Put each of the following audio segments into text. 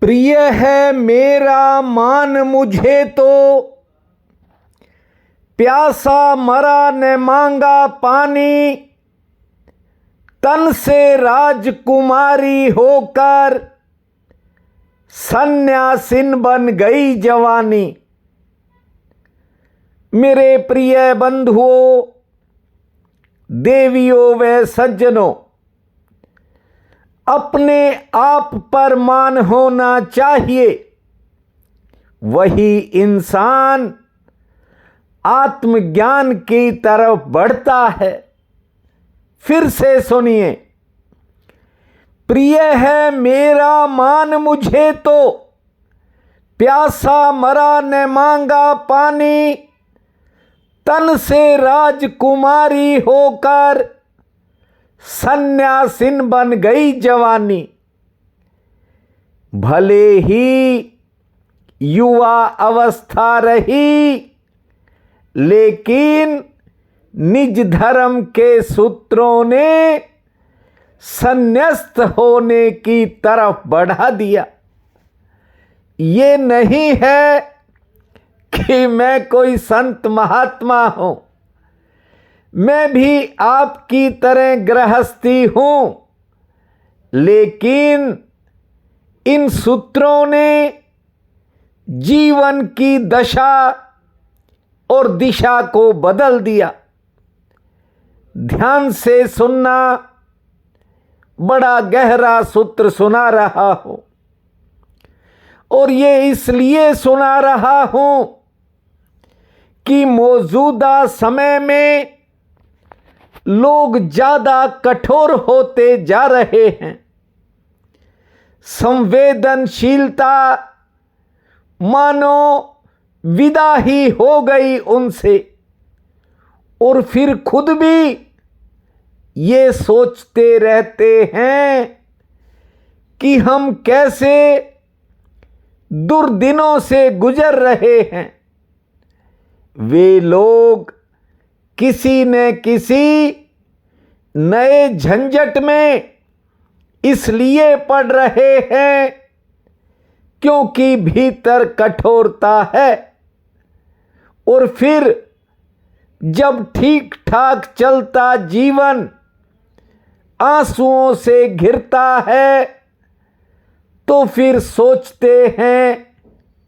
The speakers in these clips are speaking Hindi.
प्रिय है मेरा मान मुझे तो, प्यासा मरा ने मांगा पानी, तन से राजकुमारी होकर सन्यासिन बन गई जवानी। मेरे प्रिय बंधुओं, देवियों व सज्जनों, अपने आप पर मान होना चाहिए, वही इंसान आत्मज्ञान की तरफ बढ़ता है। फिर से सुनिए, प्रिय है मेरा मान मुझे तो, प्यासा मरा ने मांगा पानी, तन से राजकुमारी होकर सन्यासिन बन गई जवानी। भले ही युवा अवस्था रही, लेकिन निज धर्म के सूत्रों ने संन्यास्त होने की तरफ बढ़ा दिया। ये नहीं है कि मैं कोई संत महात्मा हूं, मैं भी आपकी तरह गृहस्थी हूं, लेकिन इन सूत्रों ने जीवन की दशा और दिशा को बदल दिया। ध्यान से सुनना, बड़ा गहरा सूत्र सुना रहा हूं, और ये इसलिए सुना रहा हूं कि मौजूदा समय में लोग ज्यादा कठोर होते जा रहे हैं। संवेदनशीलता मानो विदा ही हो गई उनसे, और फिर खुद भी ये सोचते रहते हैं कि हम कैसे दुर्दिनों से गुजर रहे हैं। वे लोग किसी न किसी नए झंझट में इसलिए पड़ रहे हैं क्योंकि भीतर कठोरता है, और फिर जब ठीक ठाक चलता जीवन आंसुओं से घिरता है, तो फिर सोचते हैं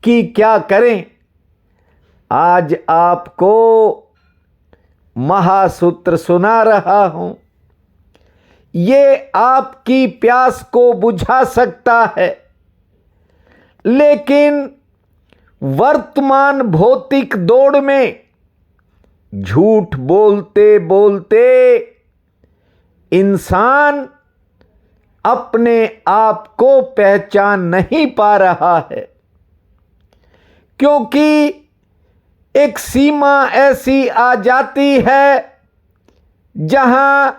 कि क्या करें। आज आपको महासूत्र सुना रहा हूं, ये आपकी प्यास को बुझा सकता है, लेकिन वर्तमान भौतिक दौड़ में झूठ बोलते बोलते इंसान अपने आप को पहचान नहीं पा रहा है, क्योंकि एक सीमा ऐसी आ जाती है जहां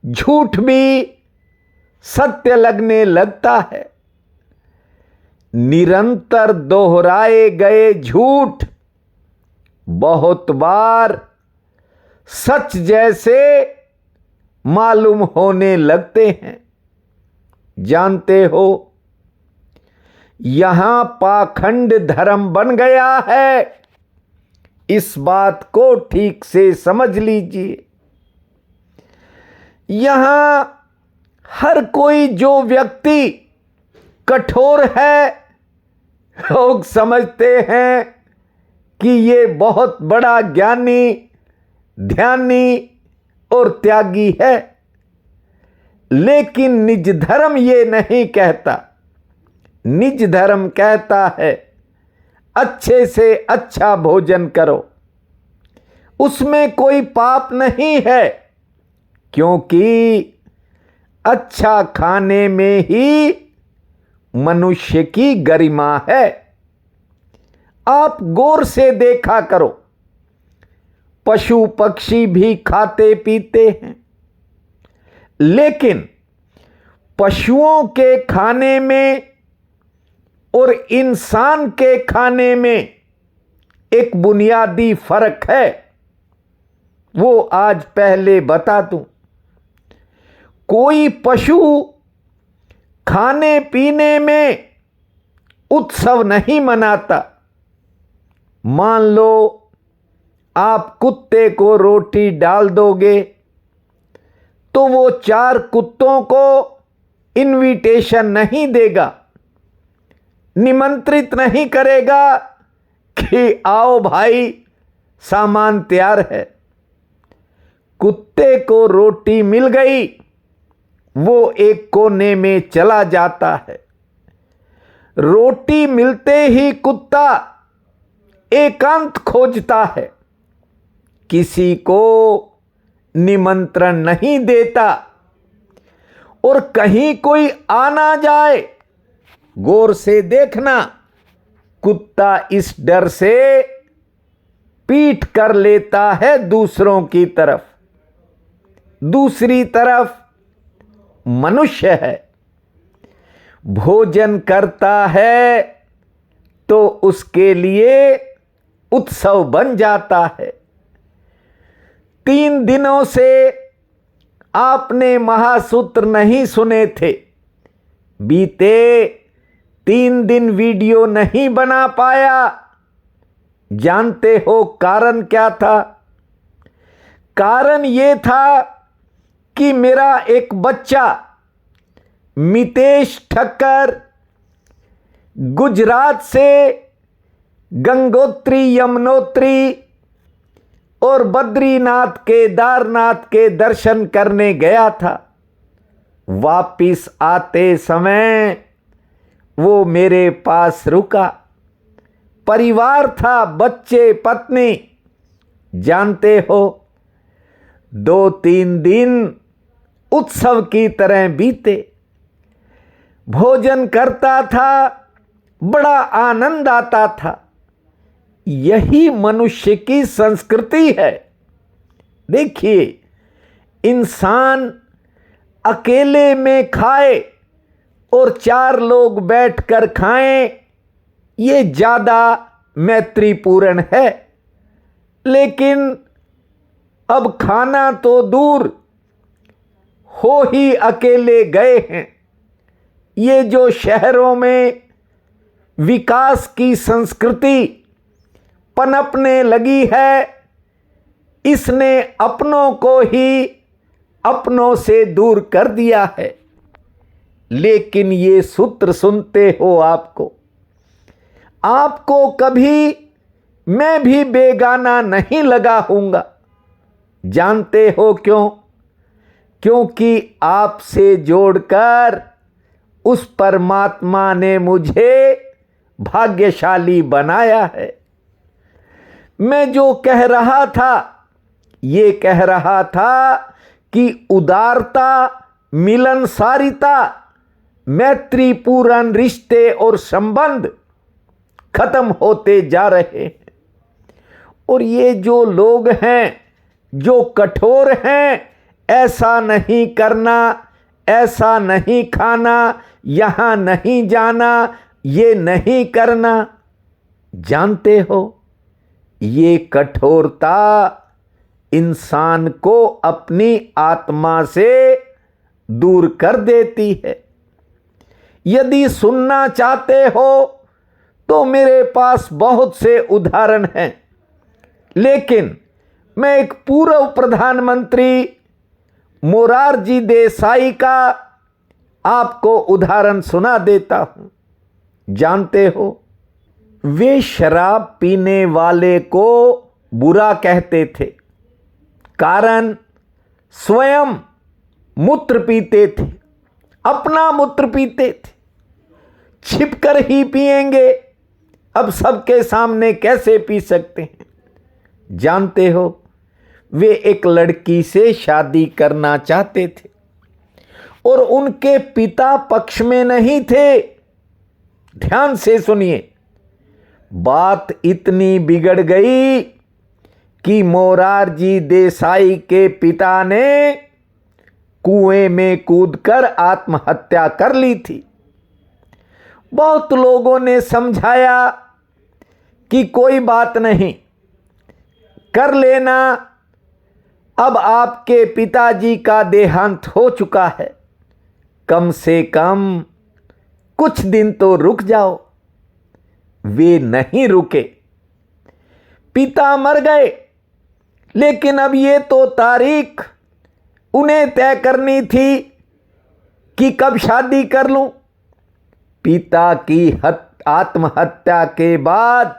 झूठ भी सत्य लगने लगता है। निरंतर दोहराए गए झूठ बहुत बार सच जैसे मालूम होने लगते हैं। जानते हो, यहां पाखंड धर्म बन गया है। इस बात को ठीक से समझ लीजिए। यहां हर कोई जो व्यक्ति कठोर है, लोग समझते हैं कि ये बहुत बड़ा ज्ञानी, ध्यानी और त्यागी है, लेकिन निज धर्म ये नहीं कहता। निज धर्म कहता है अच्छे से अच्छा भोजन करो, उसमें कोई पाप नहीं है, क्योंकि अच्छा खाने में ही मनुष्य की गरिमा है। आप गौर से देखा करो, पशु पक्षी भी खाते पीते हैं, लेकिन पशुओं के खाने में और इंसान के खाने में एक बुनियादी फर्क है। वो आज पहले बता दूं। कोई पशु खाने पीने में उत्सव नहीं मनाता। मान लो आप कुत्ते को रोटी डाल दोगे तो वो 4 कुत्तों को इनविटेशन नहीं देगा, निमंत्रित नहीं करेगा कि आओ भाई सामान तैयार है। कुत्ते को रोटी मिल गई, वो एक कोने में चला जाता है। रोटी मिलते ही कुत्ता एकांत खोजता है, किसी को निमंत्रण नहीं देता। और कहीं कोई आ ना जाए, गौर से देखना, कुत्ता इस डर से पीठ कर लेता है दूसरों की तरफ। दूसरी तरफ मनुष्य है, भोजन करता है तो उसके लिए उत्सव बन जाता है। 3 दिनों से आपने महासूत्र नहीं सुने थे, बीते 3 दिन वीडियो नहीं बना पाया। जानते हो कारण क्या था? कारण यह था कि मेरा एक बच्चा मितेश ठक्कर गुजरात से गंगोत्री, यमुनोत्री और बद्रीनाथ, केदारनाथ के दर्शन करने गया था। वापिस आते समय वो मेरे पास रुका। परिवार था, बच्चे, पत्नी। जानते हो 2-3 दिन उत्सव की तरह बीते। भोजन करता था, बड़ा आनंद आता था। यही मनुष्य की संस्कृति है। देखिए, इंसान अकेले में खाए और 4 लोग बैठकर खाएं, ये ज्यादा मैत्रीपूर्ण है। लेकिन अब खाना तो दूर, हो ही अकेले गए हैं। ये जो शहरों में विकास की संस्कृति पनपने लगी है, इसने अपनों को ही अपनों से दूर कर दिया है। लेकिन ये सूत्र सुनते हो, आपको कभी मैं भी बेगाना नहीं लगा हूंगा। जानते हो क्यों? क्योंकि आपसे जोड़कर उस परमात्मा ने मुझे भाग्यशाली बनाया है। मैं जो कह रहा था, ये कह रहा था कि उदारता, मिलनसारिता, मैत्रीपूर्ण रिश्ते और संबंध खत्म होते जा रहे हैं। और ये जो लोग हैं, जो कठोर हैं, ऐसा नहीं करना, ऐसा नहीं खाना, यहां नहीं जाना, ये नहीं करना। जानते हो, ये कठोरता इंसान को अपनी आत्मा से दूर कर देती है। यदि सुनना चाहते हो तो मेरे पास बहुत से उदाहरण हैं, लेकिन मैं एक पूर्व प्रधानमंत्री मोरारजी देसाई का आपको उदाहरण सुना देता हूं। जानते हो, वे शराब पीने वाले को बुरा कहते थे, कारण स्वयं मूत्र पीते थे, अपना मूत्र पीते थे, छिपकर ही पिएंगे, अब सबके सामने कैसे पी सकते हैं। जानते हो, वे एक लड़की से शादी करना चाहते थे और उनके पिता पक्ष में नहीं थे। ध्यान से सुनिए, बात इतनी बिगड़ गई कि मोरारजी देसाई के पिता ने कुएं में कूदकर आत्महत्या कर ली थी। बहुत लोगों ने समझाया कि कोई बात नहीं, कर लेना, अब आपके पिताजी का देहांत हो चुका है, कम से कम कुछ दिन तो रुक जाओ। वे नहीं रुके। पिता मर गए, लेकिन अब ये तो तारीख उन्हें तय करनी थी कि कब शादी कर लूं। पिता की आत्महत्या के बाद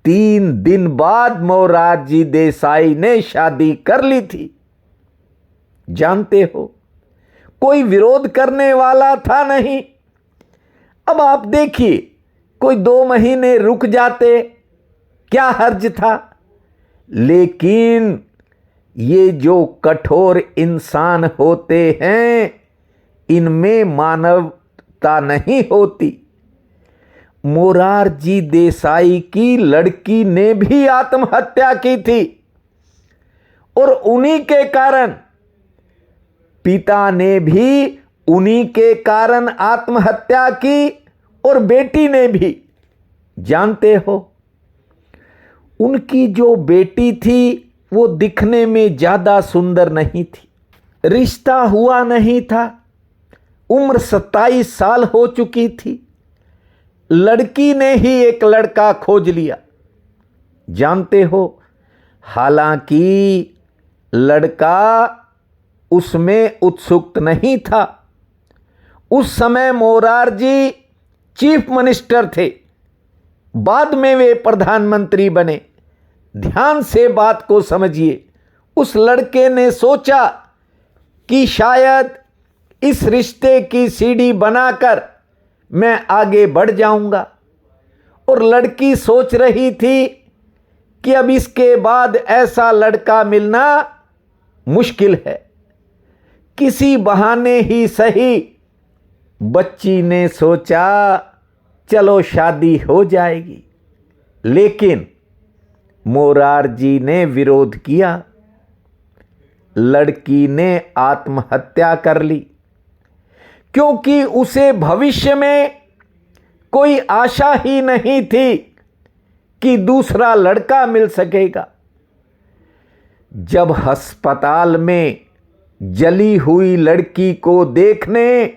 3 दिन बाद मोरारजी देसाई ने शादी कर ली थी। जानते हो, कोई विरोध करने वाला था नहीं। अब आप देखिए, कोई 2 महीने रुक जाते, क्या हर्ज था। लेकिन ये जो कठोर इंसान होते हैं, इनमें मानवता नहीं होती। मोरारजी देसाई की लड़की ने भी आत्महत्या की थी और उन्हीं के कारण, पिता ने भी उन्हीं के कारण आत्महत्या की और बेटी ने भी। जानते हो, उनकी जो बेटी थी वो दिखने में ज्यादा सुंदर नहीं थी। रिश्ता हुआ नहीं था, उम्र 27 साल हो चुकी थी। लड़की ने ही एक लड़का खोज लिया। जानते हो, हालांकि लड़का उसमें उत्सुक नहीं था। उस समय मोरारजी चीफ मिनिस्टर थे, बाद में वे प्रधानमंत्री बने। ध्यान से बात को समझिए। उस लड़के ने सोचा कि शायद इस रिश्ते की सीढ़ी बनाकर मैं आगे बढ़ जाऊंगा, और लड़की सोच रही थी कि अब इसके बाद ऐसा लड़का मिलना मुश्किल है। किसी बहाने ही सही बच्ची ने सोचा चलो शादी हो जाएगी। लेकिन मोरारजी ने विरोध किया। लड़की ने आत्महत्या कर ली, क्योंकि उसे भविष्य में कोई आशा ही नहीं थी कि दूसरा लड़का मिल सकेगा। जब अस्पताल में जली हुई लड़की को देखने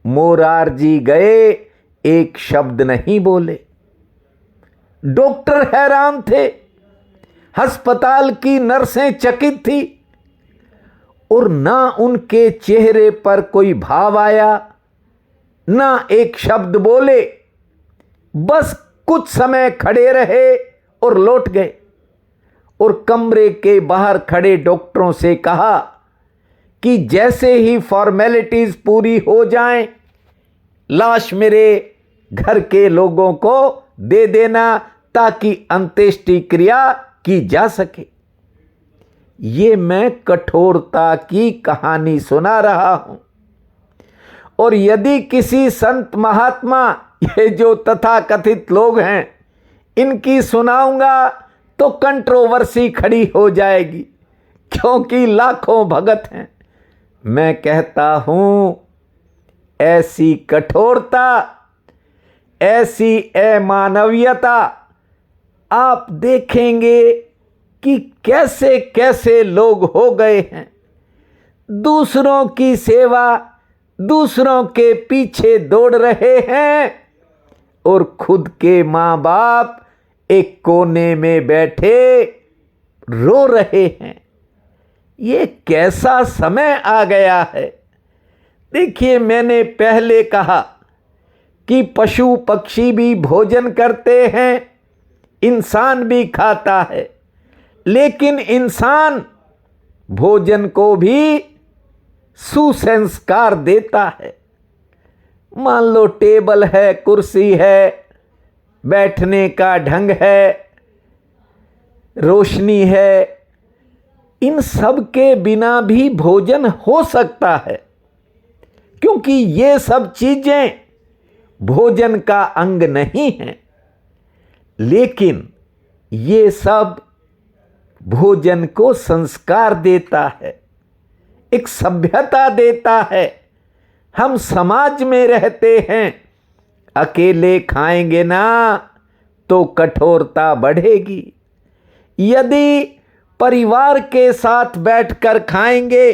मोरारजी गए, एक शब्द नहीं बोले। डॉक्टर हैरान थे, अस्पताल की नर्सें चकित थी, और ना उनके चेहरे पर कोई भाव आया, ना एक शब्द बोले। बस कुछ समय खड़े रहे और लौट गए, और कमरे के बाहर खड़े डॉक्टरों से कहा कि जैसे ही फॉर्मेलिटीज पूरी हो जाएं, लाश मेरे घर के लोगों को दे देना ताकि अंत्येष्टि क्रिया की जा सके। ये मैं कठोरता की कहानी सुना रहा हूं, और यदि किसी संत महात्मा, ये जो तथाकथित लोग हैं, इनकी सुनाऊंगा तो कंट्रोवर्सी खड़ी हो जाएगी, क्योंकि लाखों भगत हैं। मैं कहता हूं, ऐसी कठोरता, ऐसी अमानवीयता आप देखेंगे कि कैसे कैसे लोग हो गए हैं। दूसरों की सेवा, दूसरों के पीछे दौड़ रहे हैं, और खुद के मां बाप एक कोने में बैठे रो रहे हैं। ये कैसा समय आ गया है। देखिए, मैंने पहले कहा कि पशु पक्षी भी भोजन करते हैं, इंसान भी खाता है, लेकिन इंसान भोजन को भी सुसंस्कार देता है। मान लो टेबल है, कुर्सी है, बैठने का ढंग है, रोशनी है, इन सब के बिना भी भोजन हो सकता है, क्योंकि ये सब चीजें भोजन का अंग नहीं हैं। लेकिन ये सब भोजन को संस्कार देता है, एक सभ्यता देता है। हम समाज में रहते हैं, अकेले खाएंगे ना तो कठोरता बढ़ेगी। यदि परिवार के साथ बैठकर खाएंगे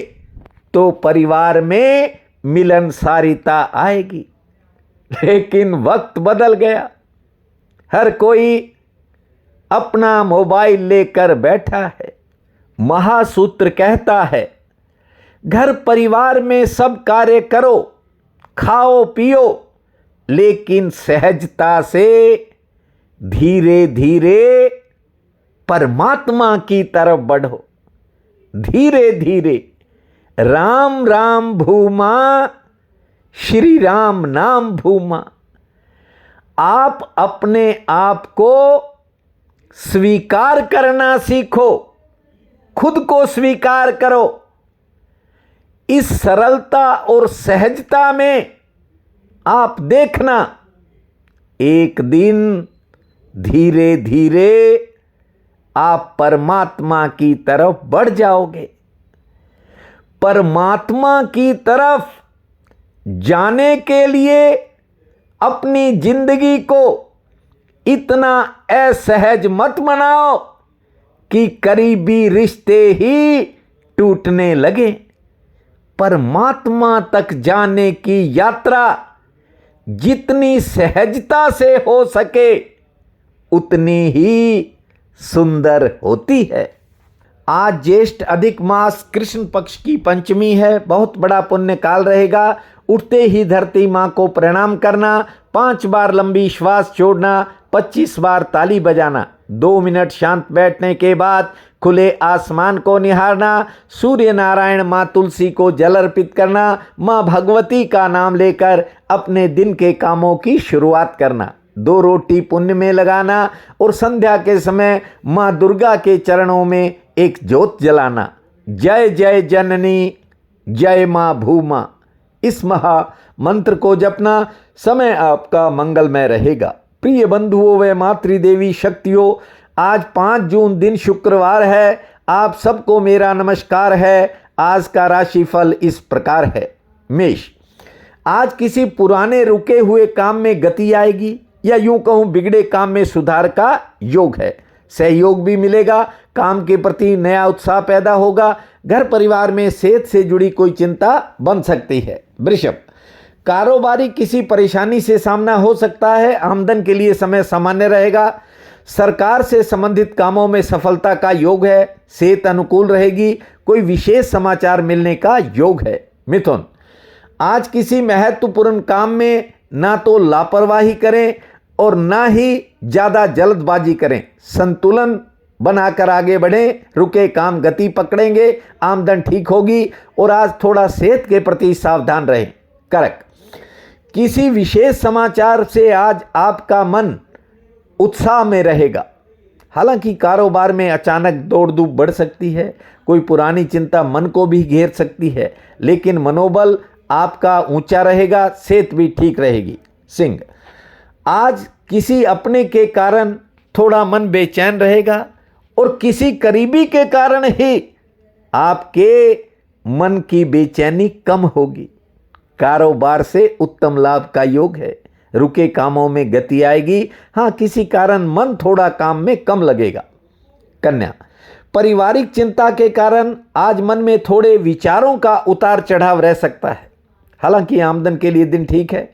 तो परिवार में मिलनसारिता आएगी। लेकिन वक्त बदल गया। हर कोई अपना मोबाइल लेकर बैठा है। महासूत्र कहता है, घर परिवार में सब कार्य करो, खाओ पियो, लेकिन सहजता से धीरे धीरे परमात्मा की तरफ बढ़ो। धीरे धीरे राम राम भूमा, श्री राम नाम भूमा। आप अपने आप को स्वीकार करना सीखो, खुद को स्वीकार करो। इस सरलता और सहजता में आप देखना, एक दिन धीरे धीरे आप परमात्मा की तरफ बढ़ जाओगे। परमात्मा की तरफ जाने के लिए अपनी जिंदगी को इतना असहज मत बनाओ कि करीबी रिश्ते ही टूटने लगे। परमात्मा तक जाने की यात्रा जितनी सहजता से हो सके उतनी ही सुंदर होती है। आज ज्येष्ठ अधिक मास कृष्ण पक्ष की पंचमी है। बहुत बड़ा पुण्य काल रहेगा। उठते ही धरती माँ को प्रणाम करना, 5 बार लंबी श्वास छोड़ना, 25 बार ताली बजाना, 2 मिनट शांत बैठने के बाद खुले आसमान को निहारना, सूर्य नारायण माँ तुलसी को जल अर्पित करना, माँ भगवती का नाम लेकर अपने दिन के कामों की शुरुआत करना, 2 रोटी पुण्य में लगाना और संध्या के समय माँ दुर्गा के चरणों में एक ज्योत जलाना। जय जय जननी, जय माँ भूमा, इस महा मंत्र को जपना। समय आपका मंगलमय रहेगा। प्रिय बंधुओं व मातृदेवी शक्तियों, आज 5 जून दिन शुक्रवार है। आप सबको मेरा नमस्कार है। आज का राशिफल इस प्रकार है। मेष, आज किसी पुराने रुके हुए काम में गति आएगी, या यूं कहूं बिगड़े काम में सुधार का योग है। सहयोग भी मिलेगा, काम के प्रति नया उत्साह पैदा होगा। घर परिवार में सेहत से जुड़ी कोई चिंता बन सकती है। वृषभ, कारोबारी किसी परेशानी से सामना हो सकता है। आमदन के लिए समय सामान्य रहेगा। सरकार से संबंधित कामों में सफलता का योग है। सेहत अनुकूल रहेगी। कोई विशेष समाचार मिलने का योग है। मिथुन, आज किसी महत्वपूर्ण काम में ना तो लापरवाही करें और ना ही ज़्यादा जल्दबाजी करें। संतुलन बनाकर आगे बढ़ें। रुके काम गति पकड़ेंगे। आमदन ठीक होगी और आज थोड़ा सेहत के प्रति सावधान रहें। कर्क, किसी विशेष समाचार से आज आपका मन उत्साह में रहेगा। हालांकि कारोबार में अचानक दौड़ धूप बढ़ सकती है। कोई पुरानी चिंता मन को भी घेर सकती है, लेकिन मनोबल आपका ऊंचा रहेगा। सेहत भी ठीक रहेगी। सिंह, आज किसी अपने के कारण थोड़ा मन बेचैन रहेगा और किसी करीबी के कारण ही आपके मन की बेचैनी कम होगी। कारोबार से उत्तम लाभ का योग है। रुके कामों में गति आएगी। हाँ, किसी कारण मन थोड़ा काम में कम लगेगा। कन्या, पारिवारिक चिंता के कारण आज मन में थोड़े विचारों का उतार चढ़ाव रह सकता है। हालांकि आमदन के लिए दिन ठीक है।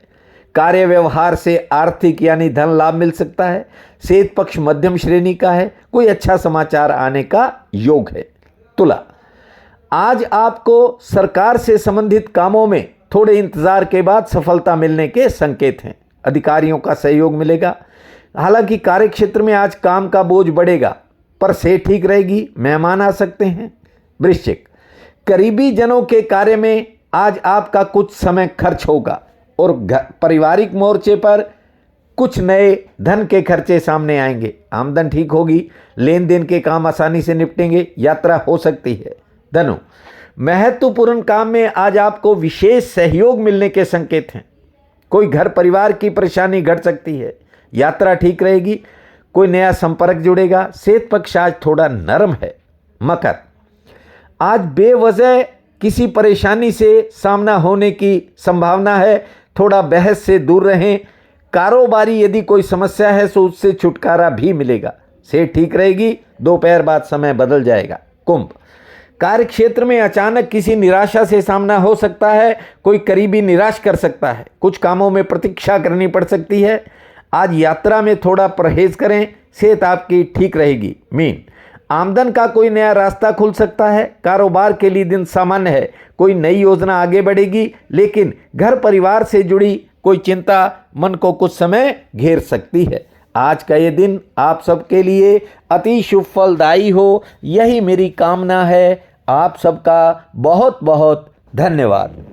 कार्य व्यवहार से आर्थिक यानी धन लाभ मिल सकता है। सेहत पक्ष मध्यम श्रेणी का है। कोई अच्छा समाचार आने का योग है। तुला, आज आपको सरकार से संबंधित कामों में थोड़े इंतजार के बाद सफलता मिलने के संकेत हैं। अधिकारियों का सहयोग मिलेगा। हालांकि कार्यक्षेत्र में आज काम का बोझ बढ़ेगा, पर सेहत ठीक रहेगी। मेहमान आ सकते हैं। वृश्चिक, करीबी जनों के कार्य में आज आपका कुछ समय खर्च होगा और पारिवारिक मोर्चे पर कुछ नए धन के खर्चे सामने आएंगे। आमदन ठीक होगी। लेन देन के काम आसानी से निपटेंगे। यात्रा हो सकती है। धनु, महत्वपूर्ण काम में आज आपको विशेष सहयोग मिलने के संकेत हैं। कोई घर परिवार की परेशानी घट सकती है। यात्रा ठीक रहेगी। कोई नया संपर्क जुड़ेगा। सेहत पक्ष आज थोड़ा नरम है। मकर, आज बेवजह किसी परेशानी से सामना होने की संभावना है। थोड़ा बहस से दूर रहें। कारोबारी यदि कोई समस्या है तो उससे छुटकारा भी मिलेगा। सेहत ठीक रहेगी। दोपहर बाद समय बदल जाएगा। कुंभ, कार्य क्षेत्र में अचानक किसी निराशा से सामना हो सकता है। कोई करीबी निराश कर सकता है। कुछ कामों में प्रतीक्षा करनी पड़ सकती है। आज यात्रा में थोड़ा परहेज करें, सेहत आपकी ठीक रहेगी। मीन, आमदन का कोई नया रास्ता खुल सकता है। कारोबार के लिए दिन सामान्य है, कोई नई योजना आगे बढ़ेगी, लेकिन घर परिवार से जुड़ी कोई चिंता मन को कुछ समय घेर सकती है। आज का ये दिन आप सबके लिए अति शुभ फलदायी हो, यही मेरी कामना है। आप सबका बहुत बहुत धन्यवाद।